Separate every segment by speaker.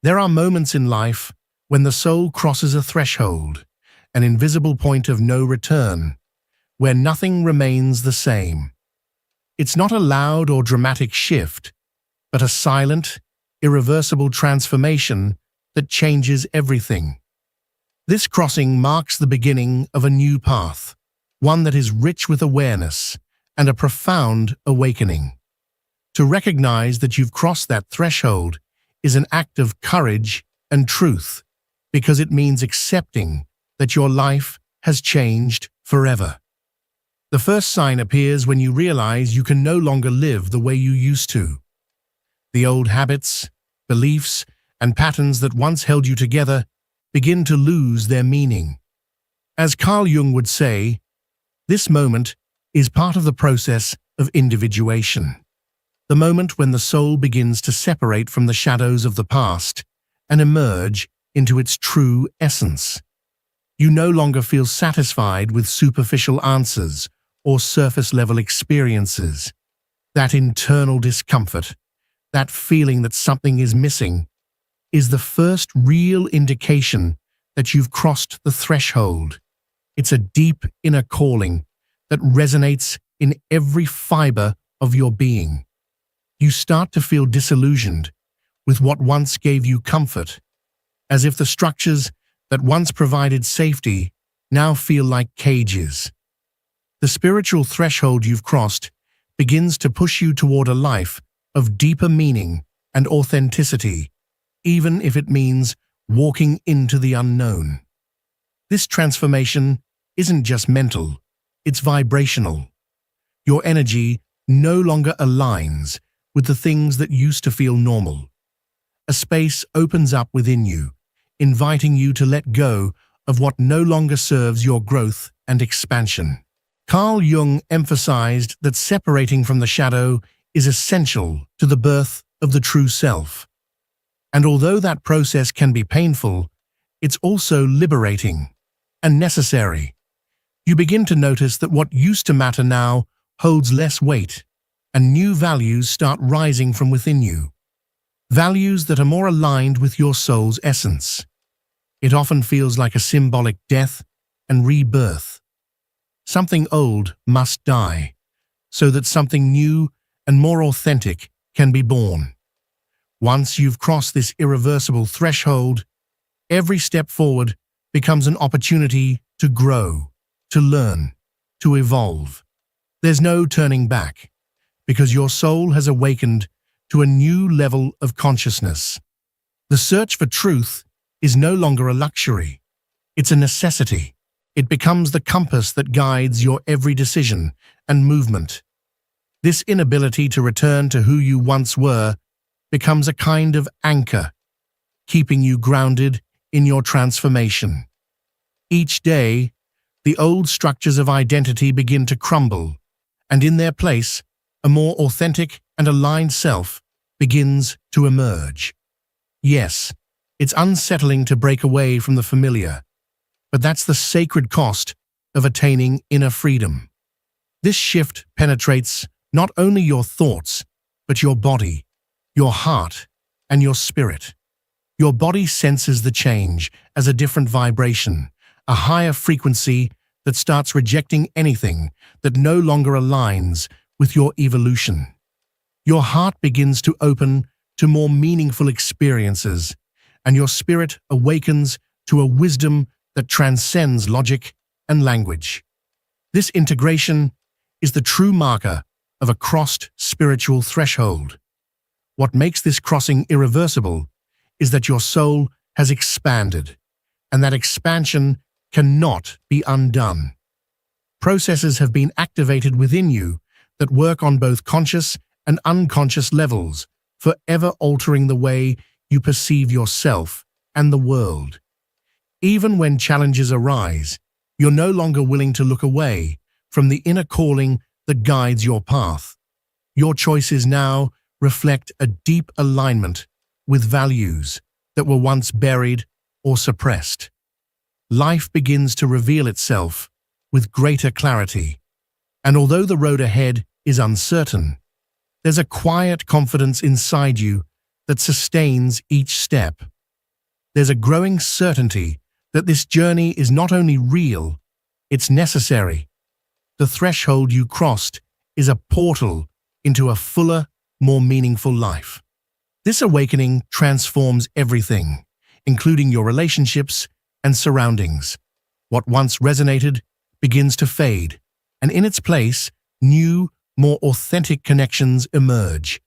Speaker 1: There are moments in life when the soul crosses a threshold, an invisible point of no return, where nothing remains the same. It's not a loud or dramatic shift, but a silent, irreversible transformation that changes everything. This crossing marks the beginning of a new path, one that is rich with awareness and a profound awakening. To recognize that you've crossed that threshold is an act of courage and truth, because it means accepting that your life has changed forever. The first sign appears when you realize you can no longer live the way you used to. The old habits, beliefs, and patterns that once held you together begin to lose their meaning. As Carl Jung would say, this moment is part of the process of individuation, the moment when the soul begins to separate from the shadows of the past and emerge into its true essence. You no longer feel satisfied with superficial answers or surface-level experiences. That internal discomfort, that feeling that something is missing, is the first real indication that you've crossed the threshold. It's a deep inner calling that resonates in every fiber of your being. You start to feel disillusioned with what once gave you comfort, as if the structures that once provided safety now feel like cages. The spiritual threshold you've crossed begins to push you toward a life of deeper meaning and authenticity, even if it means walking into the unknown. This transformation isn't just mental, it's vibrational. Your energy no longer aligns with the things that used to feel normal. A space opens up within you, inviting you to let go of what no longer serves your growth and expansion. Carl Jung emphasized that separating from the shadow is essential to the birth of the true self. And although that process can be painful, it's also liberating and necessary. You begin to notice that what used to matter now holds less weight, and new values start rising from within you. Values that are more aligned with your soul's essence. It often feels like a symbolic death and rebirth. Something old must die, so that something new and more authentic can be born. Once you've crossed this irreversible threshold, every step forward becomes an opportunity to grow, to learn, to evolve. There's no turning back, because your soul has awakened to a new level of consciousness. The search for truth is no longer a luxury. It's a necessity. It becomes the compass that guides your every decision and movement. This inability to return to who you once were becomes a kind of anchor, keeping you grounded in your transformation. Each day, the old structures of identity begin to crumble, and in their place, a more authentic and aligned self begins to emerge. Yes, it's unsettling to break away from the familiar, but that's the sacred cost of attaining inner freedom. This shift penetrates not only your thoughts, but your body, your heart, and your spirit. Your body senses the change as a different vibration, a higher frequency that starts rejecting anything that no longer aligns with your evolution. Your heart begins to open to more meaningful experiences, and your spirit awakens to a wisdom that transcends logic and language. This integration is the true marker of a crossed spiritual threshold. What makes this crossing irreversible is that your soul has expanded, and that expansion cannot be undone. Processes have been activated within you that work on both conscious and unconscious levels, forever altering the way you perceive yourself and the world. Even when challenges arise, you're no longer willing to look away from the inner calling that guides your path. Your choices now reflect a deep alignment with values that were once buried or suppressed. Life begins to reveal itself with greater clarity, and although the road ahead is uncertain, there's a quiet confidence inside you that sustains each step. there's a growing certainty that this journey is not only real, it's necessary. The threshold you crossed is a portal into a fuller, more meaningful life. This awakening transforms everything, including your relationships and surroundings. What once resonated begins to fade, and in its place, new, more authentic connections emerge.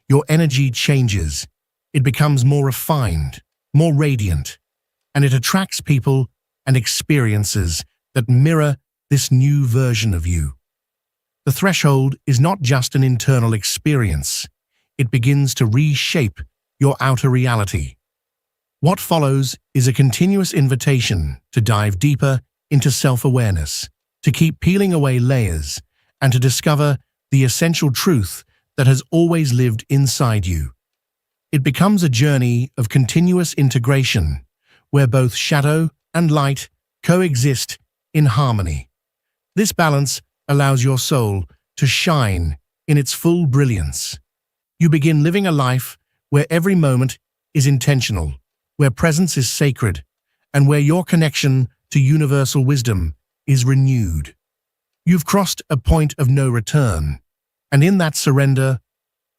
Speaker 1: Your energy changes. It becomes more refined, more radiant, and it attracts people and experiences that mirror this new version of you. The threshold is not just an internal experience. It begins to reshape your outer reality. What follows is a continuous invitation to dive deeper into self-awareness, to keep peeling away layers, and to discover the essential truth that has always lived inside you. It becomes a journey of continuous integration, where both shadow and light coexist in harmony. This balance allows your soul to shine in its full brilliance. You begin living a life where every moment is intentional, where presence is sacred, and where your connection to universal wisdom is renewed. You've crossed a point of no return, and in that surrender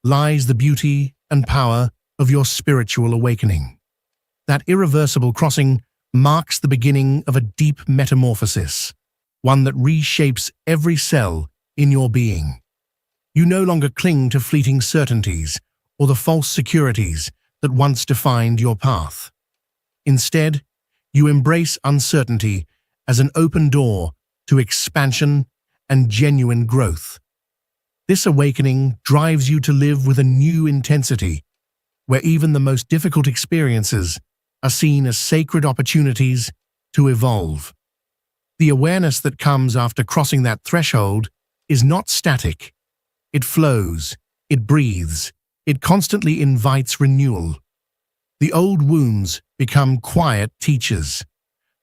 Speaker 1: lies the beauty and power of your spiritual awakening. That irreversible crossing marks the beginning of a deep metamorphosis, one that reshapes every cell in your being. You no longer cling to fleeting certainties or the false securities that once defined your path. Instead, you embrace uncertainty as an open door to expansion and genuine growth. This awakening drives you to live with a new intensity, where even the most difficult experiences are seen as sacred opportunities to evolve. The awareness that comes after crossing that threshold is not static. It flows, it breathes, it constantly invites renewal. The old wounds become quiet teachers.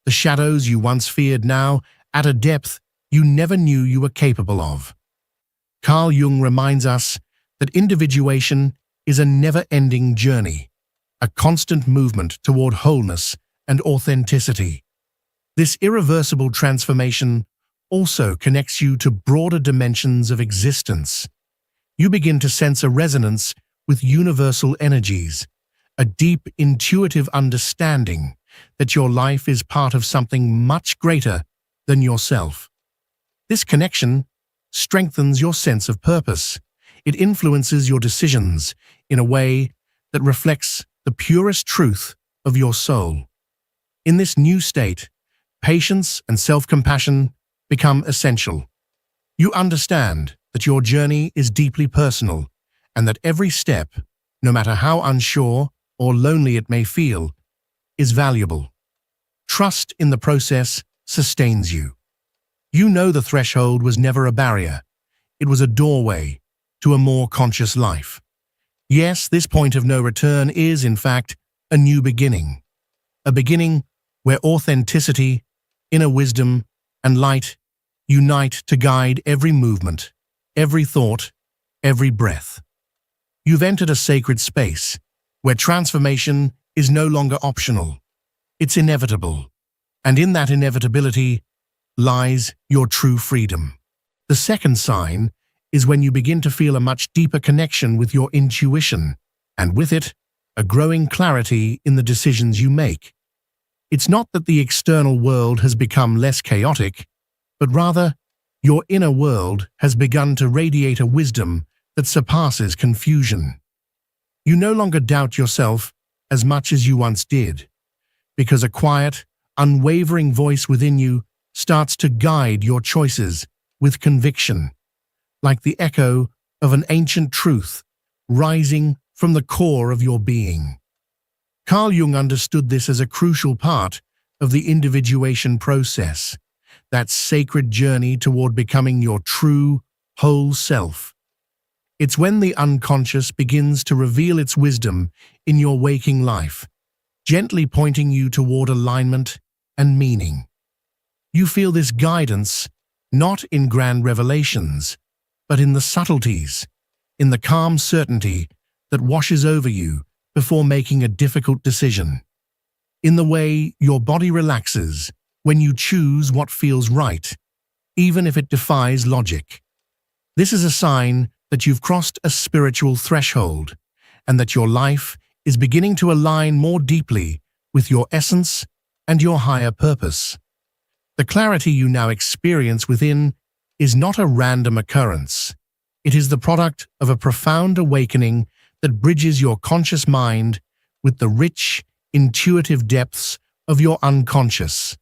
Speaker 1: The shadows you once feared now at a depth you never knew you were capable of. Carl Jung reminds us that individuation is a never-ending journey, a constant movement toward wholeness and authenticity. This irreversible transformation also connects you to broader dimensions of existence. You begin to sense a resonance with universal energies, a deep intuitive understanding that your life is part of something much greater than yourself. This connection strengthens your sense of purpose. It influences your decisions in a way that reflects the purest truth of your soul. In this new state, patience and self-compassion become essential. You understand that your journey is deeply personal and that every step, no matter how unsure or lonely it may feel, is valuable. Trust in the process sustains you. You know the threshold was never a barrier. It was a doorway to a more conscious life. Yes, this point of no return is, in fact, a new beginning. A beginning where authenticity, inner wisdom, and light unite to guide every movement, every thought, every breath. You've entered a sacred space where transformation is no longer optional. It's inevitable. And in that inevitability lies your true freedom. The second sign is when you begin to feel a much deeper connection with your intuition, and with it, a growing clarity in the decisions you make. It's not that the external world has become less chaotic, but rather, your inner world has begun to radiate a wisdom that surpasses confusion. You no longer doubt yourself as much as you once did, because a quiet, unwavering voice within you starts to guide your choices with conviction, like the echo of an ancient truth rising from the core of your being. Carl Jung understood this as a crucial part of the individuation process, that sacred journey toward becoming your true, whole self. It's when the unconscious begins to reveal its wisdom in your waking life, gently pointing you toward alignment and meaning. You feel this guidance not in grand revelations, but in the subtleties, in the calm certainty that washes over you before making a difficult decision. in the way your body relaxes when you choose what feels right, even if it defies logic. This is a sign that you've crossed a spiritual threshold and that your life is beginning to align more deeply with your essence and your higher purpose. The clarity you now experience within is not a random occurrence. It is the product of a profound awakening that bridges your conscious mind with the rich, intuitive depths of your unconscious.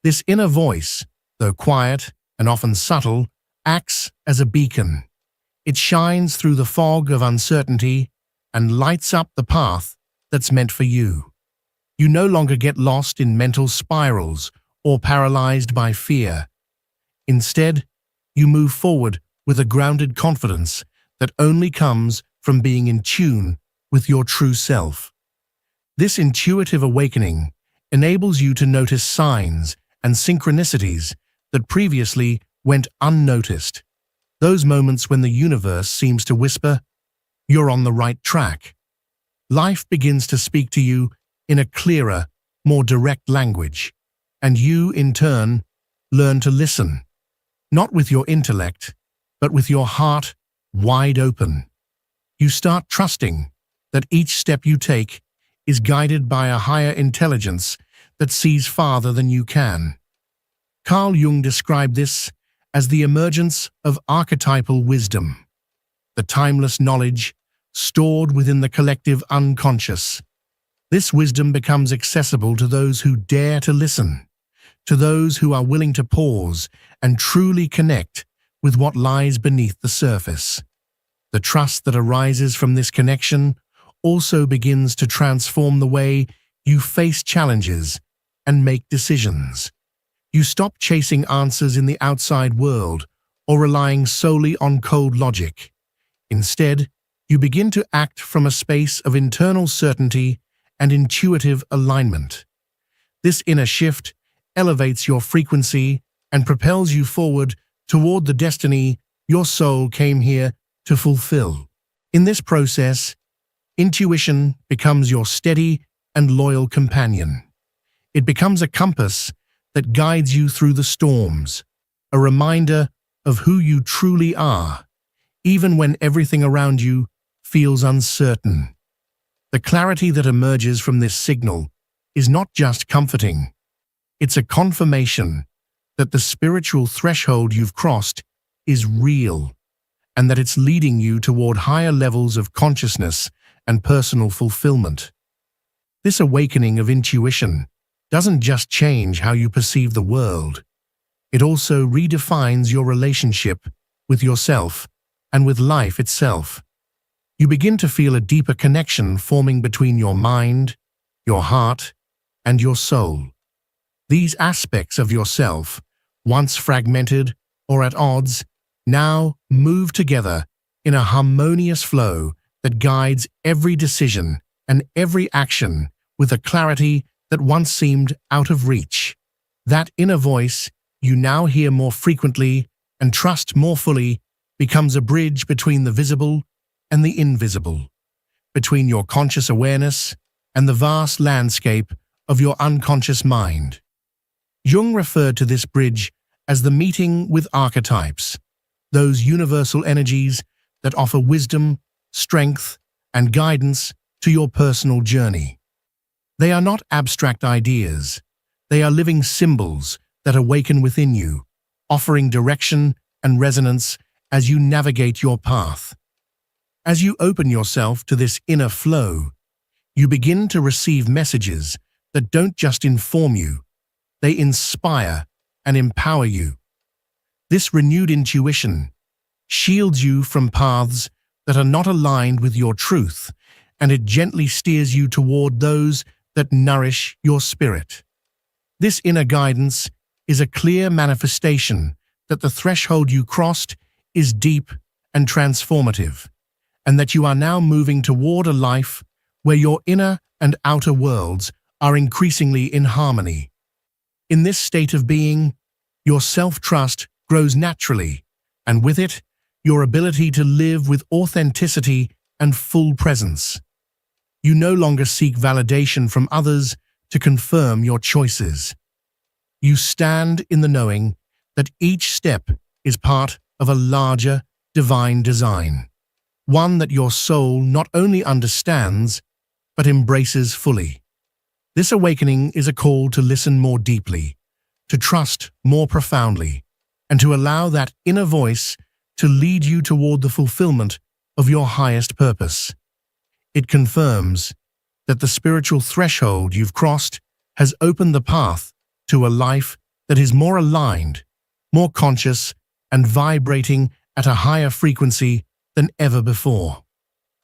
Speaker 1: This inner voice, though quiet and often subtle, acts as a beacon. It shines through the fog of uncertainty and lights up the path that's meant for you. You no longer get lost in mental spirals or paralyzed by fear. Instead, you move forward with a grounded confidence that only comes from being in tune with your true self. This intuitive awakening enables you to notice signs and synchronicities that previously went unnoticed. Those moments when the universe seems to whisper, "You're on the right track." Life begins to speak to you in a clearer, more direct language, and you, in turn, learn to listen, not with your intellect, but with your heart wide open. You start trusting that each step you take is guided by a higher intelligence that sees farther than you can. Carl Jung described this as the emergence of archetypal wisdom, the timeless knowledge stored within the collective unconscious. This wisdom becomes accessible to those who dare to listen, to those who are willing to pause and truly connect with what lies beneath the surface. The trust that arises from this connection also begins to transform the way you face challenges and make decisions. You stop chasing answers in the outside world or relying solely on cold logic. Instead, you begin to act from a space of internal certainty and intuitive alignment. This inner shift elevates your frequency and propels you forward toward the destiny your soul came here to fulfill. In this process, intuition becomes your steady and loyal companion. It becomes a compass that guides you through the storms, a reminder of who you truly are, even when everything around you feels uncertain. The clarity that emerges from this signal is not just comforting. It's a confirmation that the spiritual threshold you've crossed is real, and that it's leading you toward higher levels of consciousness and personal fulfillment. This awakening of intuition doesn't just change how you perceive the world. It also redefines your relationship with yourself and with life itself. You begin to feel a deeper connection forming between your mind, your heart, and your soul. These aspects of yourself, once fragmented or at odds, now move together in a harmonious flow that guides every decision and every action with a clarity that once seemed out of reach. That inner voice you now hear more frequently and trust more fully becomes a bridge between the visible and the invisible, between your conscious awareness and the vast landscape of your unconscious mind. Jung referred to this bridge as the meeting with archetypes, those universal energies that offer wisdom, strength, and guidance to your personal journey. They are not abstract ideas. They are living symbols that awaken within you, offering direction and resonance as you navigate your path. As you open yourself to this inner flow, you begin to receive messages that don't just inform you, they inspire and empower you. This renewed intuition shields you from paths that are not aligned with your truth, and it gently steers you toward those that nourish your spirit. This inner guidance is a clear manifestation that the threshold you crossed is deep and transformative, and that you are now moving toward a life where your inner and outer worlds are increasingly in harmony. In this state of being, your self-trust grows naturally, and with it, your ability to live with authenticity and full presence. You no longer seek validation from others to confirm your choices. You stand in the knowing that each step is part of a larger divine design, one that your soul not only understands, but embraces fully. This awakening is a call to listen more deeply, to trust more profoundly, and to allow that inner voice to lead you toward the fulfillment of your highest purpose. It confirms that the spiritual threshold you've crossed has opened the path to a life that is more aligned, more conscious, and vibrating at a higher frequency than ever before.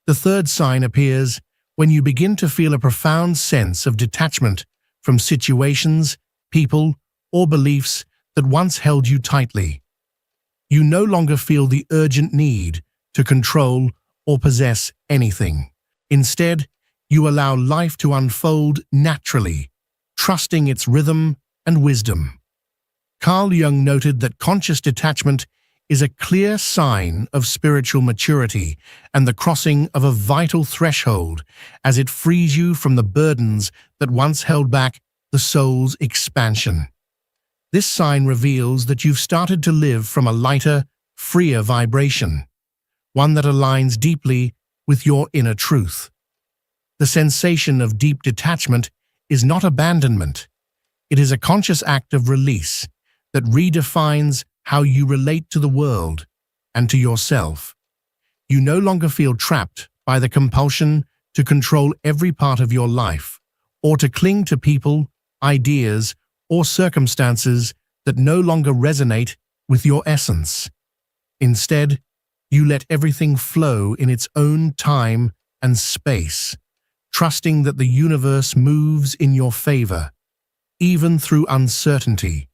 Speaker 1: The third sign appears when you begin to feel a profound sense of detachment from situations, people, or beliefs that once held you tightly. You no longer feel the urgent need to control or possess anything. Instead, you allow life to unfold naturally, trusting its rhythm and wisdom. Carl Jung noted that conscious detachment is a clear sign of spiritual maturity and the crossing of a vital threshold, as it frees you from the burdens that once held back the soul's expansion. This sign reveals that you've started to live from a lighter, freer vibration, one that aligns deeply with your inner truth. The sensation of deep detachment is not abandonment. It is a conscious act of release that redefines how you relate to the world and to yourself. You no longer feel trapped by the compulsion to control every part of your life, or to cling to people, ideas, or circumstances that no longer resonate with your essence. Instead, you let everything flow in its own time and space, trusting that the universe moves in your favor, even through uncertainty.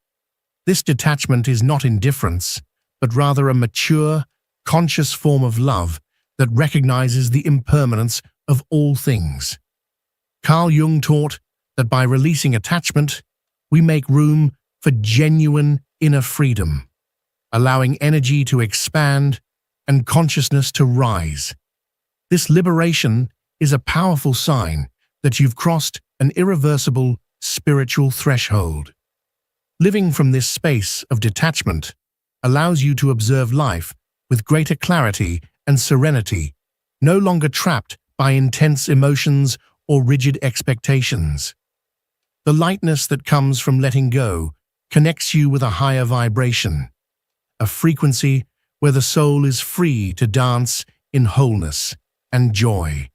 Speaker 1: This detachment is not indifference, but rather a mature, conscious form of love that recognizes the impermanence of all things. Carl Jung taught that by releasing attachment, we make room for genuine inner freedom, allowing energy to expand and consciousness to rise. This liberation is a powerful sign that you've crossed an irreversible spiritual threshold. Living from this space of detachment allows you to observe life with greater clarity and serenity, no longer trapped by intense emotions or rigid expectations. The lightness that comes from letting go connects you with a higher vibration, a frequency where the soul is free to dance in wholeness and joy.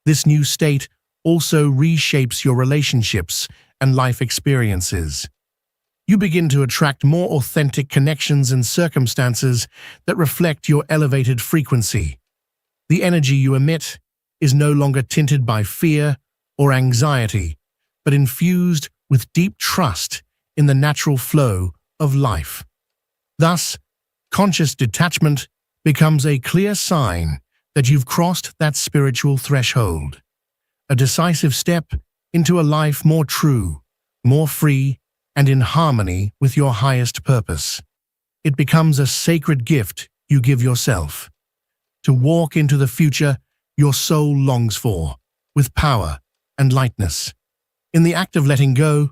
Speaker 1: This new state also reshapes your relationships and life experiences. You begin to attract more authentic connections and circumstances that reflect your elevated frequency. The energy you emit is no longer tinted by fear or anxiety, but infused with deep trust in the natural flow of life. Thus, conscious detachment becomes a clear sign that you've crossed that spiritual threshold, a decisive step into a life more true, more free, and in harmony with your highest purpose. It becomes a sacred gift you give yourself, to walk into the future your soul longs for, with power and lightness. In the act of letting go,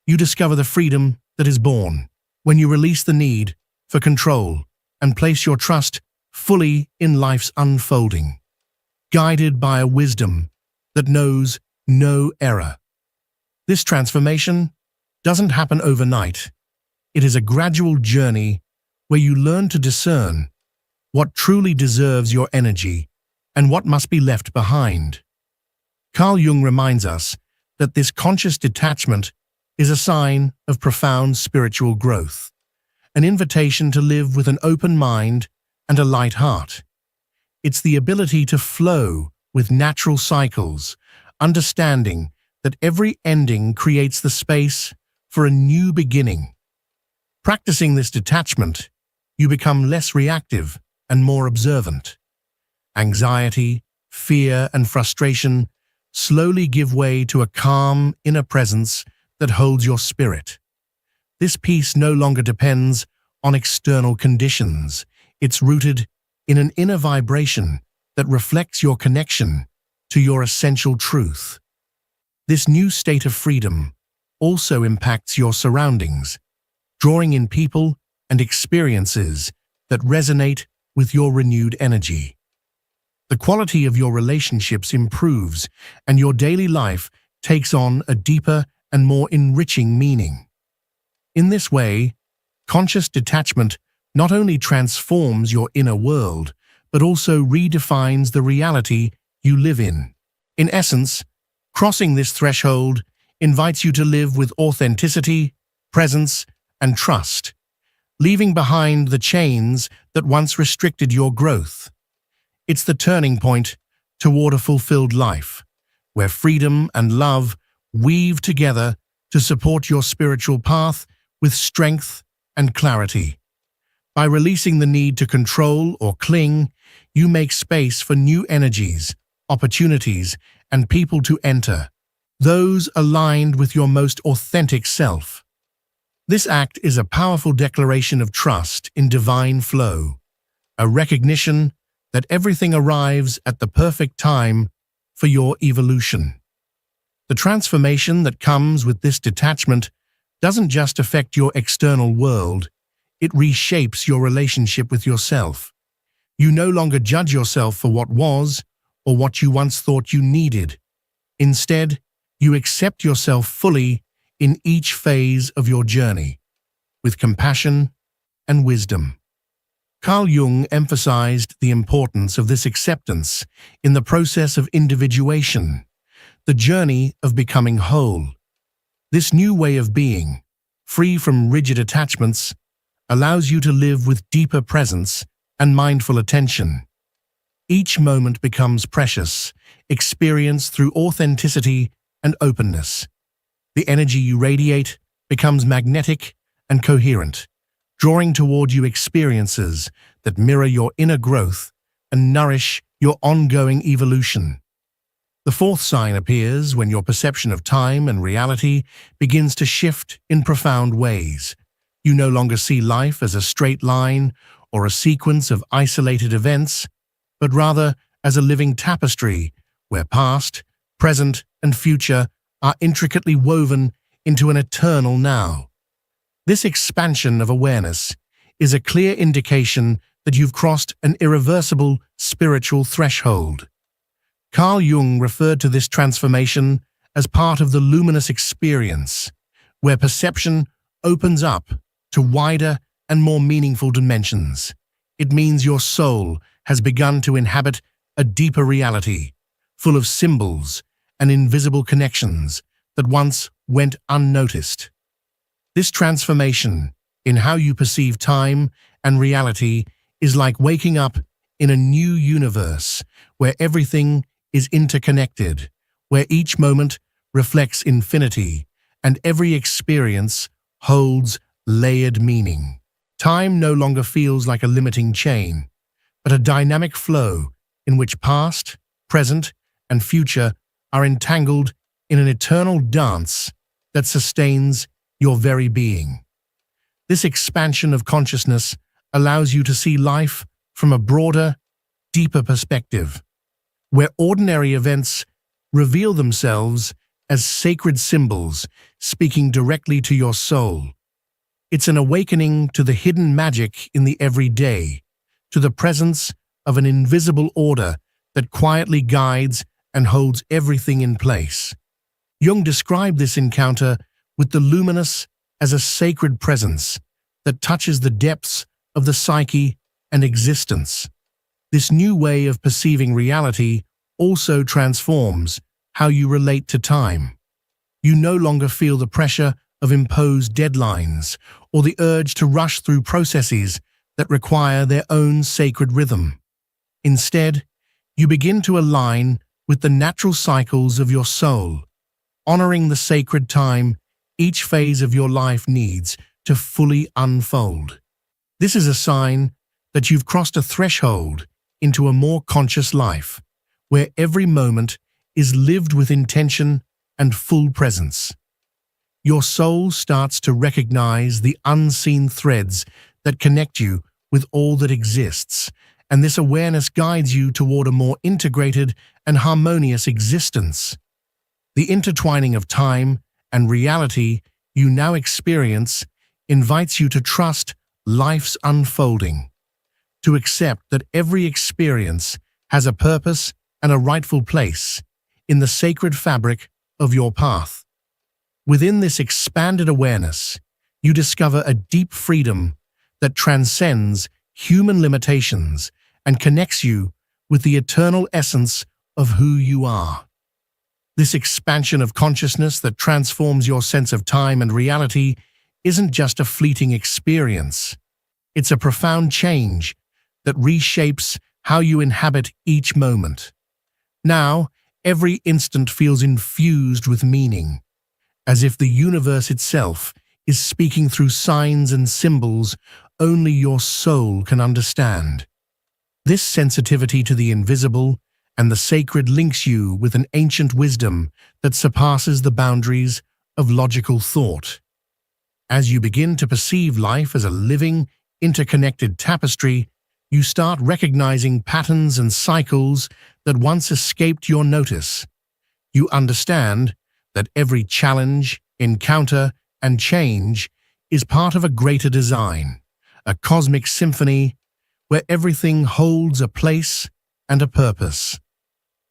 Speaker 1: you discover the freedom that is born when you release the need for control and place your trust fully in life's unfolding, guided by a wisdom that knows no error. This transformation doesn't happen overnight. It is a gradual journey where you learn to discern what truly deserves your energy and what must be left behind. Carl Jung reminds us that this conscious detachment is a sign of profound spiritual growth, an invitation to live with an open mind and a light heart. It's the ability to flow with natural cycles, understanding that every ending creates the space for a new beginning. Practicing this detachment, you become less reactive and more observant. Anxiety, fear, and frustration slowly give way to a calm inner presence that holds your spirit. This peace no longer depends on external conditions. It's rooted in an inner vibration that reflects your connection to your essential truth. This new state of freedom also impacts your surroundings, drawing in people and experiences that resonate with your renewed energy. The quality of your relationships improves, and your daily life takes on a deeper and more enriching meaning. In this way, conscious detachment not only transforms your inner world, but also redefines the reality you live in. In essence, crossing this threshold invites you to live with authenticity, presence, and trust, leaving behind the chains that once restricted your growth. It's the turning point toward a fulfilled life, where freedom and love weave together to support your spiritual path with strength and clarity. By releasing the need to control or cling, you make space for new energies, opportunities, and people to enter, those aligned with your most authentic self. This act is a powerful declaration of trust in divine flow, a recognition that everything arrives at the perfect time for your evolution. The transformation that comes with this detachment doesn't just affect your external world, it reshapes your relationship with yourself. You no longer judge yourself for what was or what you once thought you needed. Instead, you accept yourself fully in each phase of your journey, with compassion and wisdom. Carl Jung emphasized the importance of this acceptance in the process of individuation, the journey of becoming whole. This new way of being, free from rigid attachments, allows you to live with deeper presence and mindful attention. Each moment becomes precious, experienced through authenticity and openness. The energy you radiate becomes magnetic and coherent, drawing toward you experiences that mirror your inner growth and nourish your ongoing evolution. The fourth sign appears when your perception of time and reality begins to shift in profound ways. You no longer see life as a straight line or a sequence of isolated events, but rather as a living tapestry where past, present, and future are intricately woven into an eternal now. This expansion of awareness is a clear indication that you've crossed an irreversible spiritual threshold. Carl Jung referred to this transformation as part of the luminous experience, where perception opens up to wider and more meaningful dimensions. It means your soul has begun to inhabit a deeper reality, full of symbols and invisible connections that once went unnoticed. This transformation in how you perceive time and reality is like waking up in a new universe where everything is interconnected, where each moment reflects infinity and every experience holds layered meaning. Time no longer feels like a limiting chain, but a dynamic flow in which past, present, and future are entangled in an eternal dance that sustains your very being. This expansion of consciousness allows you to see life from a broader, deeper perspective, where ordinary events reveal themselves as sacred symbols speaking directly to your soul. It's an awakening to the hidden magic in the everyday, to the presence of an invisible order that quietly guides and holds everything in place. Jung described this encounter with the luminous as a sacred presence that touches the depths of the psyche and existence. This new way of perceiving reality also transforms how you relate to time. You no longer feel the pressure of imposed deadlines or the urge to rush through processes that require their own sacred rhythm. Instead, you begin to align with the natural cycles of your soul, honoring the sacred time each phase of your life needs to fully unfold. This is a sign that you've crossed a threshold into a more conscious life, where every moment is lived with intention and full presence. Your soul starts to recognize the unseen threads that connect you with all that exists, and this awareness guides you toward a more integrated and harmonious existence. The intertwining of time and reality you now experience invites you to trust life's unfolding, to accept that every experience has a purpose and a rightful place in the sacred fabric of your path. Within this expanded awareness, you discover a deep freedom that transcends human limitations and connects you with the eternal essence of who you are. This expansion of consciousness that transforms your sense of time and reality isn't just a fleeting experience. It's a profound change that reshapes how you inhabit each moment. Now, every instant feels infused with meaning, as if the universe itself is speaking through signs and symbols only your soul can understand. This sensitivity to the invisible and the sacred links you with an ancient wisdom that surpasses the boundaries of logical thought. As you begin to perceive life as a living, interconnected tapestry, you start recognizing patterns and cycles that once escaped your notice. You understand that every challenge, encounter, and change is part of a greater design, a cosmic symphony where everything holds a place and a purpose.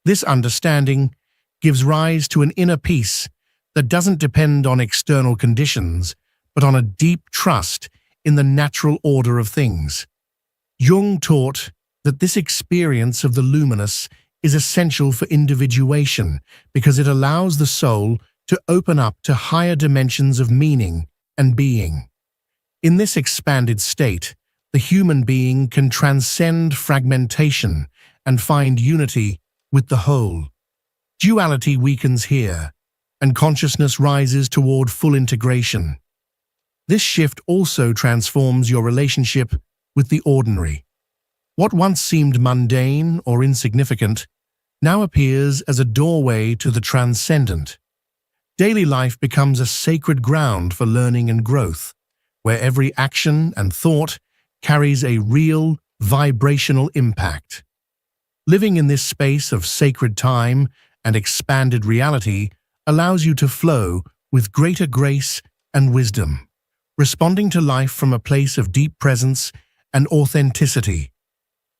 Speaker 1: This understanding gives rise to an inner peace that doesn't depend on external conditions, but on a deep trust in the natural order of things. Jung taught that this experience of the luminous is essential for individuation because it allows the soul to open up to higher dimensions of meaning and being. In this expanded state, the human being can transcend fragmentation and find unity with the whole. Duality weakens here, and consciousness rises toward full integration. This shift also transforms your relationship with the ordinary. What once seemed mundane or insignificant now appears as a doorway to the transcendent. Daily life becomes a sacred ground for learning and growth, where every action and thought carries a real, vibrational impact. Living in this space of sacred time and expanded reality allows you to flow with greater grace and wisdom, responding to life from a place of deep presence and authenticity.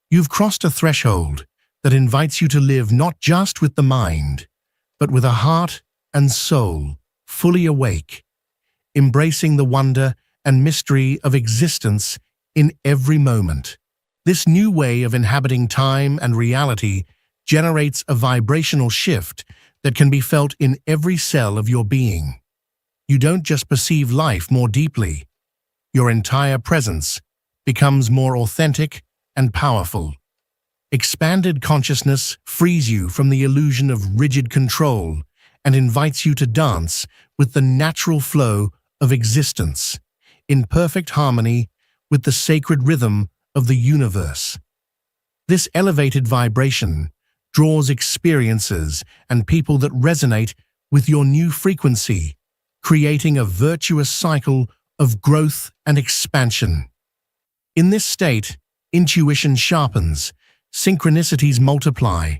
Speaker 1: You've crossed a threshold that invites you to live not just with the mind, but with a heart and soul fully awake, embracing the wonder and mystery of existence in every moment. This new way of inhabiting time and reality generates a vibrational shift that can be felt in every cell of your being. You don't just perceive life more deeply. Your entire presence becomes more authentic and powerful. Expanded consciousness frees you from the illusion of rigid control and invites you to dance with the natural flow of existence, in perfect harmony with the sacred rhythm of the universe. This elevated vibration draws experiences and people that resonate with your new frequency, creating a virtuous cycle of growth and expansion. In this state, intuition sharpens, synchronicities multiply,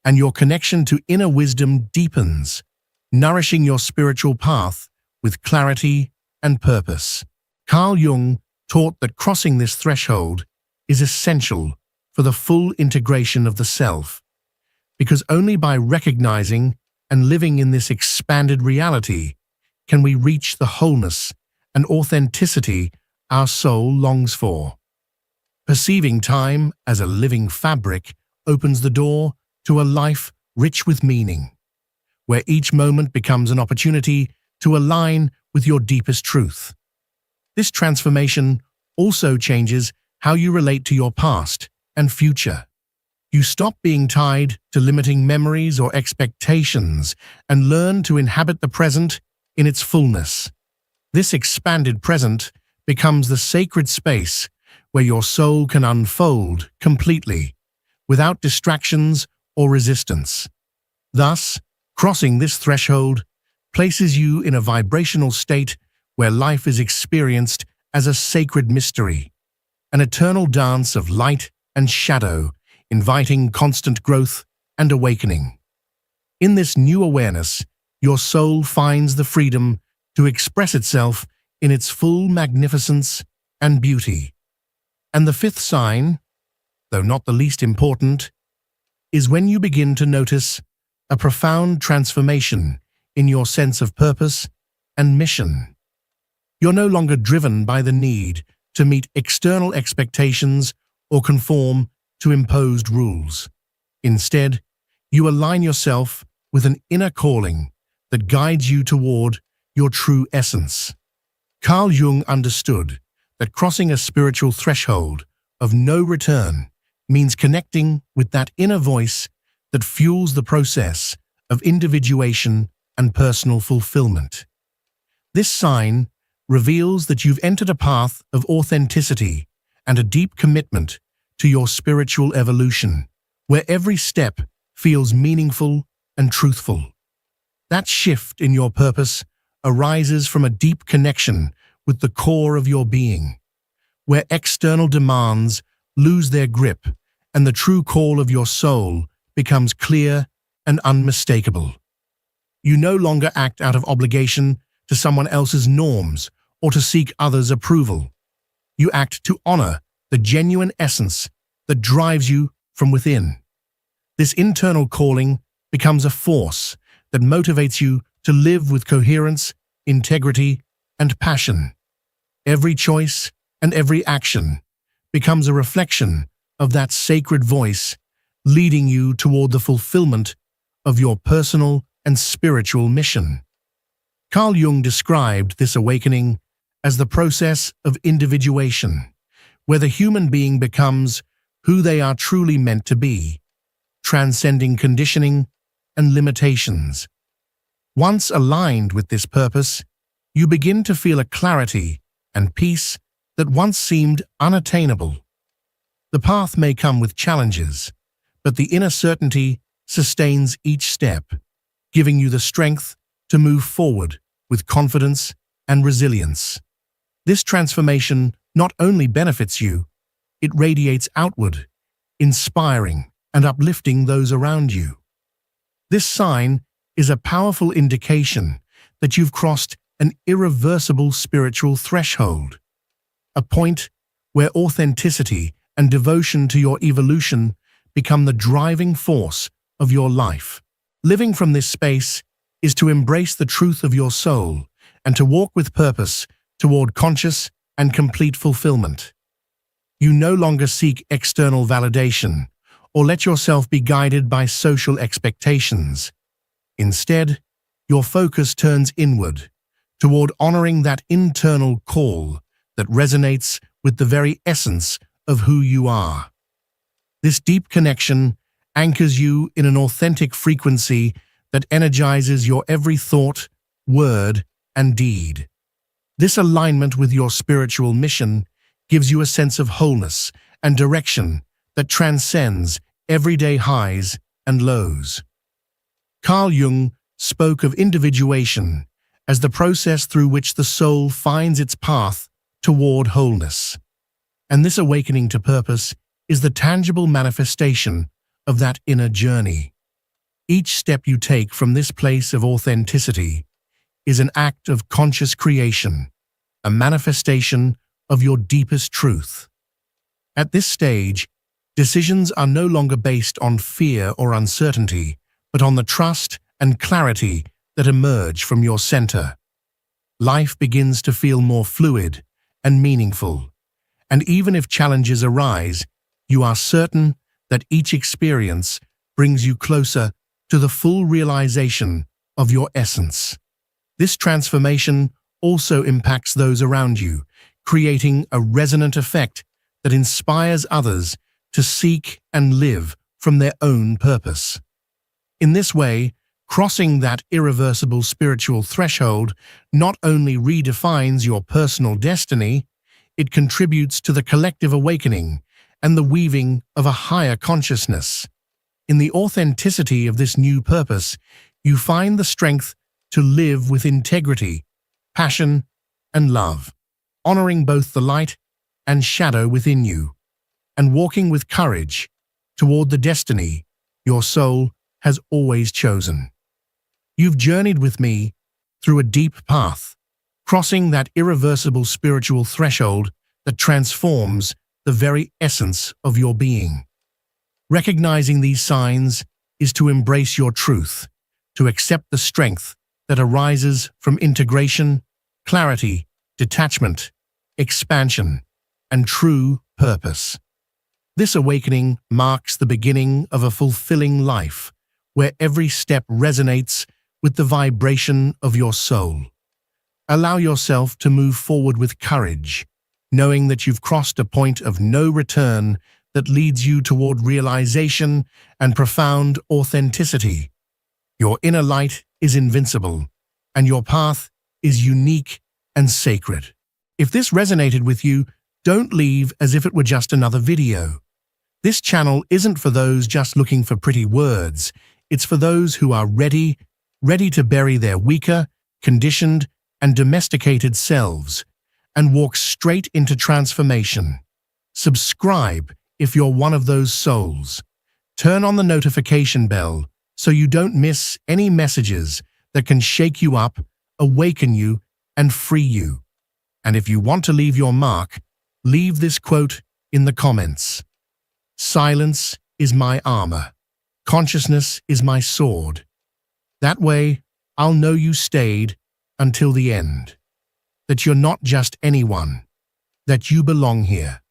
Speaker 1: and your connection to inner wisdom deepens, nourishing your spiritual path with clarity and purpose. Carl Jung taught that crossing this threshold is essential for the full integration of the self, because only by recognizing and living in this expanded reality can we reach the wholeness and authenticity our soul longs for. Perceiving time as a living fabric opens the door to a life rich with meaning, where each moment becomes an opportunity to align with your deepest truth. This transformation also changes how you relate to your past and future. You stop being tied to limiting memories or expectations and learn to inhabit the present in its fullness. This expanded present becomes the sacred space where your soul can unfold completely, without distractions or resistance. Thus, crossing this threshold places you in a vibrational state where life is experienced as a sacred mystery, an eternal dance of light and shadow, inviting constant growth and awakening. In this new awareness, your soul finds the freedom to express itself in its full magnificence and beauty. And the fifth sign, though not the least important, is when you begin to notice a profound transformation in your sense of purpose and mission. You're no longer driven by the need to meet external expectations or conform to imposed rules. Instead, you align yourself with an inner calling that guides you toward your true essence. Carl Jung understood that crossing a spiritual threshold of no return means connecting with that inner voice that fuels the process of individuation and personal fulfillment. This sign reveals that you've entered a path of authenticity and a deep commitment to your spiritual evolution, where every step feels meaningful and truthful. That shift in your purpose arises from a deep connection with the core of your being, where external demands lose their grip and the true call of your soul becomes clear and unmistakable. You no longer act out of obligation to someone else's norms or to seek others' approval. You act to honor the genuine essence that drives you from within. This internal calling becomes a force that motivates you to live with coherence, integrity, and passion. Every choice and every action becomes a reflection of that sacred voice, leading you toward the fulfillment of your personal and spiritual mission. Carl Jung described this awakening as the process of individuation, where the human being becomes who they are truly meant to be, transcending conditioning and limitations. Once aligned with this purpose, you begin to feel a clarity and peace that once seemed unattainable. The path may come with challenges, but the inner certainty sustains each step, giving you the strength to move forward with confidence and resilience. This transformation not only benefits you, it radiates outward, inspiring and uplifting those around you. This sign is a powerful indication that you've crossed an irreversible spiritual threshold, a point where authenticity and devotion to your evolution become the driving force of your life. Living from this space is to embrace the truth of your soul and to walk with purpose toward conscious and complete fulfillment. You no longer seek external validation or let yourself be guided by social expectations. Instead, your focus turns inward, toward honoring that internal call that resonates with the very essence of who you are. This deep connection anchors you in an authentic frequency that energizes your every thought, word, and deed. This alignment with your spiritual mission gives you a sense of wholeness and direction that transcends everyday highs and lows. Carl Jung spoke of individuation as the process through which the soul finds its path toward wholeness. And this awakening to purpose is the tangible manifestation of that inner journey. Each step you take from this place of authenticity is an act of conscious creation, a manifestation of your deepest truth. At this stage, decisions are no longer based on fear or uncertainty, but on the trust and clarity that emerge from your center. Life begins to feel more fluid and meaningful, and even if challenges arise, you are certain that each experience brings you closer to the full realization of your essence. This transformation also impacts those around you, creating a resonant effect that inspires others to seek and live from their own purpose. In this way, crossing that irreversible spiritual threshold not only redefines your personal destiny, it contributes to the collective awakening and the weaving of a higher consciousness. In the authenticity of this new purpose, you find the strength to live with integrity, passion, and love, honoring both the light and shadow within you, and walking with courage toward the destiny your soul has always chosen. You've journeyed with me through a deep path, crossing that irreversible spiritual threshold that transforms the very essence of your being. Recognizing these signs is to embrace your truth, to accept the strength that arises from integration, clarity, detachment, expansion, and true purpose. This awakening marks the beginning of a fulfilling life, where every step resonates with the vibration of your soul. Allow yourself to move forward with courage, knowing that you've crossed a point of no return that leads you toward realization and profound authenticity. Your inner light is invincible, and your path is unique and sacred. If this resonated with you, don't leave as if it were just another video. This channel isn't for those just looking for pretty words. It's for those who are ready to bury their weaker, conditioned, and domesticated selves and walk straight into transformation. Subscribe if you're one of those souls. Turn on the notification bell so you don't miss any messages that can shake you up, awaken you, and free you. And if you want to leave your mark, leave this quote in the comments. Silence is my armor. Consciousness is my sword. That way, I'll know you stayed until the end. That you're not just anyone. That you belong here.